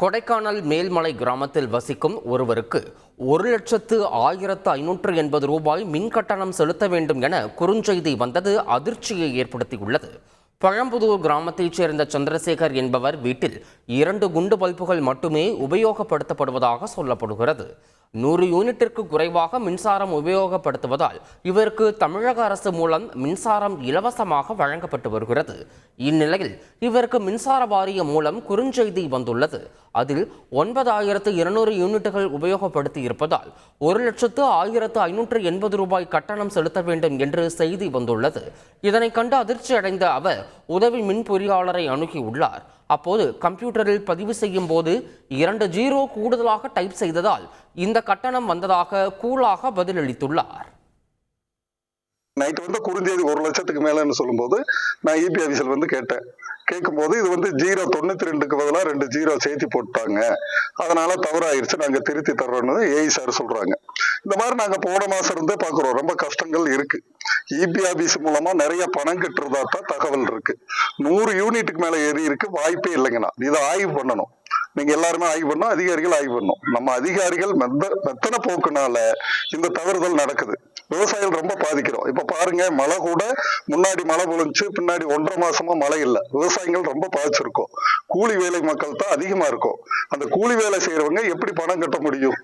கொடைக்கானல் மேல்மலை கிராமத்தில் வசிக்கும் ஒருவருக்கு 1,05,580 ரூபாய் மின் கட்டணம் செலுத்த வேண்டும் என குறுஞ்செய்தி வந்தது அதிர்ச்சியை ஏற்படுத்தியுள்ளது. பழம்புதூர் கிராமத்தைச் சேர்ந்த சந்திரசேகர் என்பவர் வீட்டில் 2 குண்டு பல்புகள் மட்டுமே உபயோகப்படுத்தப்படுவதாக சொல்லப்படுகிறது. 100 யூனிட்டிற்கு குறைவாக மின்சாரம் உபயோகப்படுத்துவதால் இவருக்கு தமிழக அரசு மூலம் மின்சாரம் இலவசமாக வழங்கப்பட்டு வருகிறது. இந்நிலையில் இவருக்கு மின்சார வாரியம் மூலம் குறுஞ்செய்தி வந்துள்ளது. அதில் 9,200 யூனிட்டுகள் உபயோகப்படுத்தி இருப்பதால் 1,05,580 ரூபாய் கட்டணம் செலுத்த வேண்டும் என்று செய்தி வந்துள்ளது. இதனை கண்டு அதிர்ச்சி அடைந்த அவர் உதவி மின் பொறியாளரை அணுகியுள்ளார். அப்போது கம்ப்யூட்டரில் பதிவு செய்யும் போது 2 ஜீரோ கூடுதலாக டைப் செய்ததால் இந்த கட்டணம் வந்ததாக கூலாக பதிலளித்துள்ளார். நைட்டு குறுஞ்செய்தி 1 லட்சத்துக்கு மேலன்னு சொல்லும்போது நான் இபி ஆஃபீஸில் கேட்கும்போது இது 092க்கு பதிலாக 2 ஜீரோ சேர்த்து போட்டாங்க, அதனால தவறாயிருச்சு, நாங்கள் திருத்தி தர்றோம்னு ஏஐ சார் சொல்றாங்க. இந்த மாதிரி நாங்கள் போன மாசம் இருந்தே பார்க்குறோம். ரொம்ப கஷ்டங்கள் இருக்கு. இபி ஆஃபீஸ் மூலமா நிறைய பணம் கட்டுறதா தான் தகவல் இருக்கு. 100 யூனிட்டுக்கு மேல ஏறி இருக்கு, வாய்ப்பே இல்லைங்கண்ணா. இதை ஆய்வு பண்ணணும். நீங்க எல்லாருமே ஆய்வு பண்ணணும், அதிகாரிகள் ஆய்வு பண்ணணும். நம்ம அதிகாரிகள் மெத்தன போக்குனால இந்த தவறுதல் நடக்குது. விவசாயிகள் ரொம்ப பாதிக்கிறோம். இப்ப பாருங்க, மழை கூட முன்னாடி மழை பொழிஞ்சு பின்னாடி 1.5 மாசமா மழை இல்லை. விவசாயிகள் ரொம்ப பாதிச்சிருக்கோம். கூலி வேலை மக்கள் தான் அதிகமா இருக்கும். அந்த கூலி வேலை செய்யறவங்க எப்படி பணம் கட்ட முடியும்?